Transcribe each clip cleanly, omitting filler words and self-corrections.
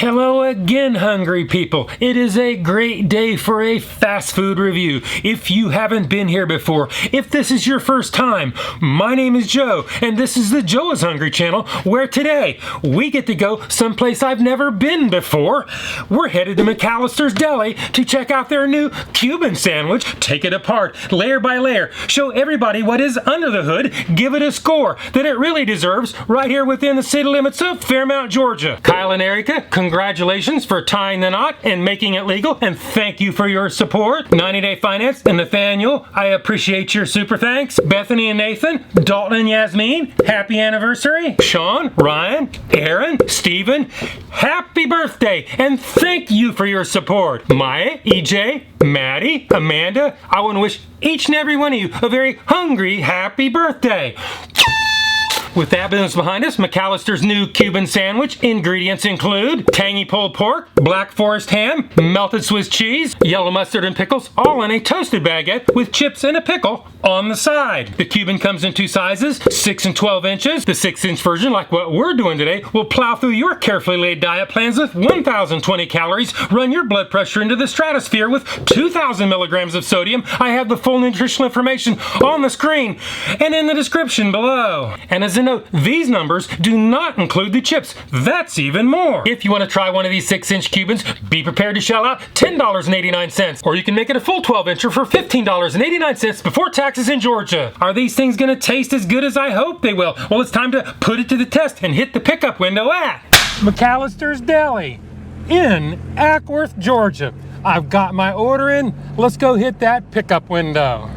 Hello again, hungry people. It is a great day for a fast food review. If you haven't been here before, if this is your first time, my name is Joe, and this is the Joe is Hungry channel, where today we get to go someplace I've never been before. We're headed to McAlister's Deli to check out their new Cuban sandwich, take it apart, layer by layer, show everybody what is under the hood, give it a score that it really deserves right here within the city limits of Fairmount, Georgia. Kyle and Erica, congratulations for tying the knot and making it legal, and thank you for your support. 90 Day Finance and Nathaniel, I appreciate your super thanks. Bethany and Nathan, Dalton and Yasmin, happy anniversary. Sean, Ryan, Aaron, Stephen, happy birthday, and thank you for your support. Maya, EJ, Maddie, Amanda, I want to wish each and every one of you a very hungry happy birthday. With that business behind us, McAlister's new Cuban sandwich. Ingredients include tangy pulled pork, black forest ham, melted Swiss cheese, yellow mustard and pickles, all in a toasted baguette with chips and a pickle on the side. The Cuban comes in two sizes, 6 and 12 inches. The 6-inch version, like what we're doing today, will plow through your carefully laid diet plans with 1,020 calories, run your blood pressure into the stratosphere with 2,000 milligrams of sodium. I have the full nutritional information on the screen and in the description below. And as a note, these numbers do not include the chips. That's even more. If you want to try one of these 6-inch Cubans, be prepared to shell out $10.89. Or you can make it a full 12-incher for $15.89 before taxes in Georgia. Are these things going to taste as good as I hope they will? Well, it's time to put it to the test and hit the pickup window at McAlister's Deli in Ackworth, Georgia. I've got my order in. Let's go hit that pickup window.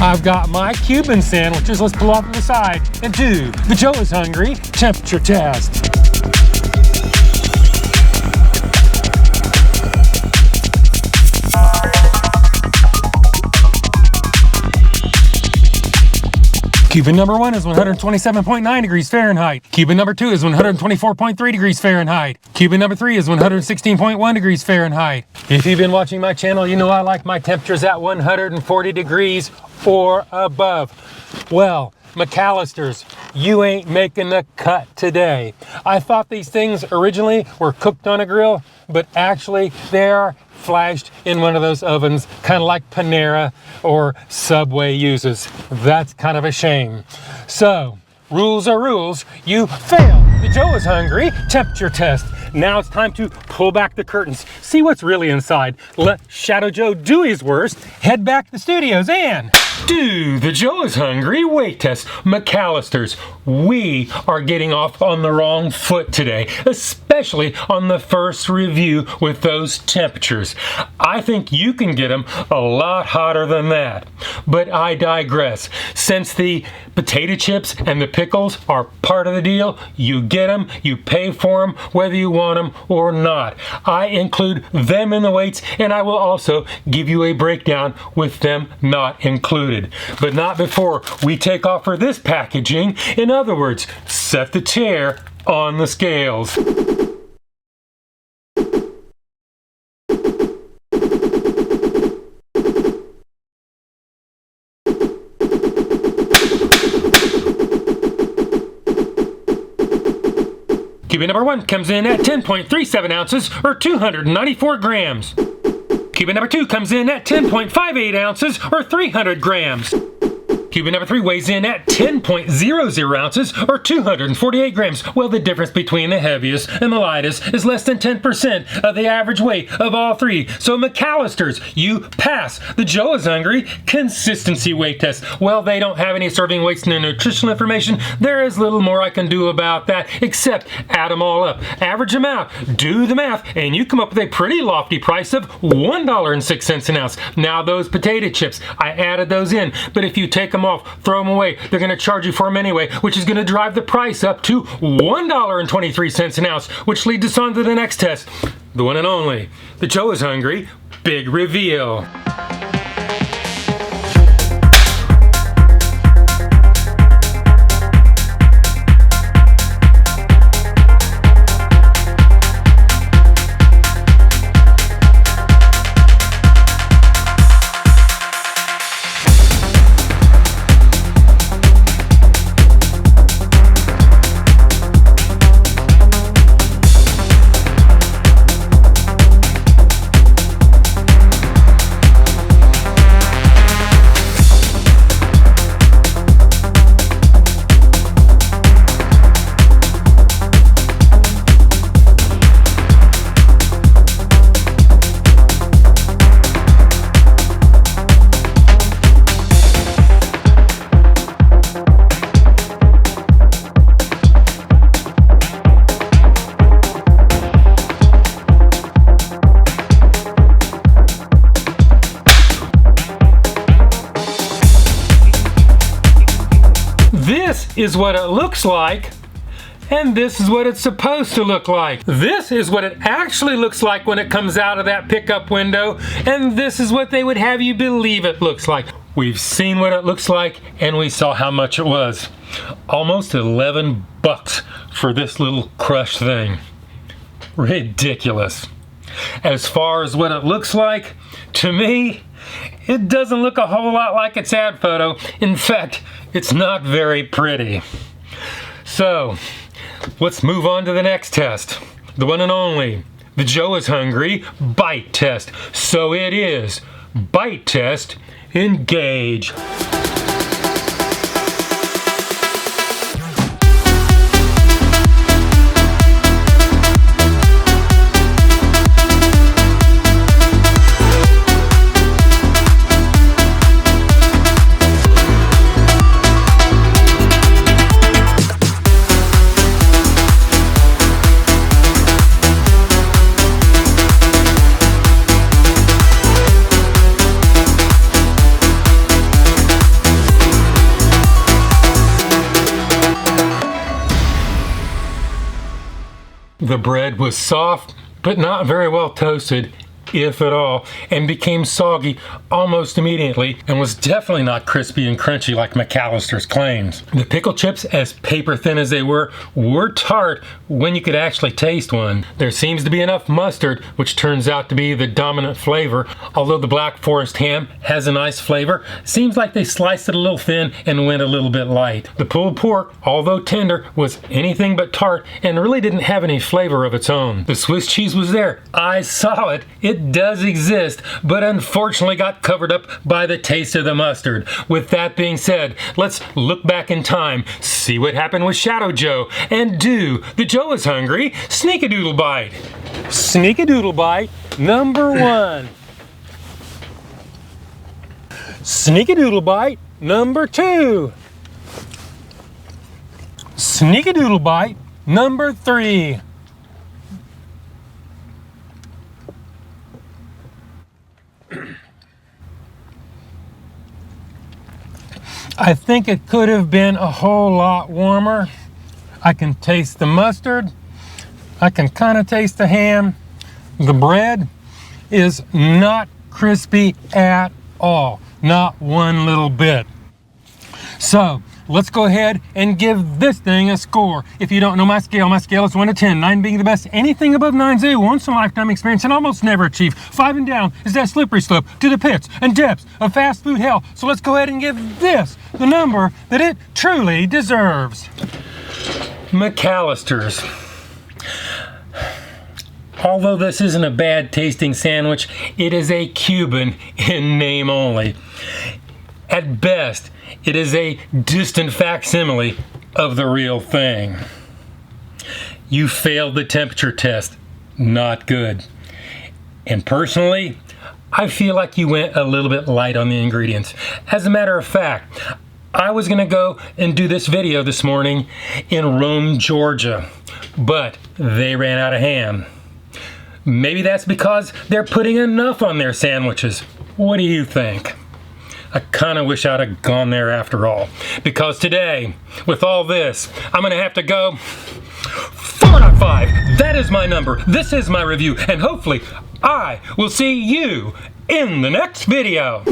I've got my Cuban sandwiches. Let's pull off to the side and do the Joe is Hungry temperature test. Cuban number 1 is 127.9 degrees Fahrenheit. Cuban number 2 is 124.3 degrees Fahrenheit. Cuban number 3 is 116.1 degrees Fahrenheit. If you've been watching my channel, you know I like my temperatures at 140 degrees or above. Well, McAlister's, you ain't making the cut today. I thought these things originally were cooked on a grill, but actually they're flashed in one of those ovens, kind of like Panera or Subway uses. That's kind of a shame. So, rules are rules. You failed the Joe is Hungry temperature test. Now it's time to pull back the curtains, see what's really inside. Let Shadow Joe do his worst, head back to the studios and do the Joe is Hungry weight test. McAlister's, we are getting off on the wrong foot today, especially on the first review with those temperatures. I think you can get them a lot hotter than that. But I digress. Since the potato chips and the pickles are part of the deal, you get them, you pay for them, whether you want them or not. I include them in the weights, and I will also give you a breakdown with them not included. But not before we take off for this packaging. In other words, set the chair on the scales. Cuban number 1 comes in at 10.37 ounces or 294 grams. Cuban number 2 comes in at 10.58 ounces or 300 grams. Cuban number 3 weighs in at 10.00 ounces or 248 grams. Well, the difference between the heaviest and the lightest is less than 10% of the average weight of all three. So McAlister's, you pass the Joe is Hungry consistency weight test. Well, they don't have any serving weights in their nutritional information. There is little more I can do about that except add them all up, average them out, do the math, and you come up with a pretty lofty price of $1.06 an ounce. Now those potato chips, I added those in, but if you take them off, throw them away, they're going to charge you for them anyway, which is going to drive the price up to $1.23 an ounce, which leads us on to the next test, the one and only, the Joe is Hungry big reveal. is what it looks like, and this is what it's supposed to look like. This is what it actually looks like when it comes out of that pickup window, and this is what they would have you believe it looks like. We've seen what it looks like, and we saw how much it was. Almost 11 bucks for this little crushed thing. Ridiculous. As far as what it looks like, to me, it doesn't look a whole lot like its ad photo. In fact, it's not very pretty. So, let's move on to the next test. The one and only, the Joe is hungry bite test. So it is bite test, engage. The bread was soft, but not very well toasted, if at all, and became soggy almost immediately, and was definitely not crispy and crunchy like McAlister's claims. The pickle chips, as paper thin as they were tart when you could actually taste one. There seems to be enough mustard, which turns out to be the dominant flavor, although the Black Forest ham has a nice flavor. Seems like they sliced it a little thin and went a little bit light. The pulled pork, although tender, was anything but tart and really didn't have any flavor of its own. The Swiss cheese was there. I saw it. It does exist, but unfortunately got covered up by the taste of the mustard. With that being said, let's look back in time, see what happened with Shadow Joe, and do the Joe is hungry sneak-a-doodle bite. Sneak-a-doodle bite number 1. Sneak-a-doodle bite number 2. Sneak-a-doodle bite number 3. I think it could have been a whole lot warmer. I can taste the mustard. I can kind of taste the ham. The bread is not crispy at all. Not one little bit. So, let's go ahead and give this thing a score. If you don't know my scale is 1 to 10, 9 being the best. Anything above 9 is a once-in-a-lifetime experience and almost never achieved. 5 and down is that slippery slope to the pits and depths of fast food hell. So let's go ahead and give this the number that it truly deserves. McAlister's. Although this isn't a bad tasting sandwich, it is a Cuban in name only. At best, it is a distant facsimile of the real thing. You failed the temperature test. Not good. And personally, I feel like you went a little bit light on the ingredients. As a matter of fact, I was gonna go and do this video this morning in Rome, Georgia, but they ran out of ham. Maybe that's because they're putting enough on their sandwiches. What do you think? I kind of wish I'd have gone there after all. Because today, with all this, I'm going to have to go 4 out of 5. That is my number. This is my review. And hopefully, I will see you in the next video.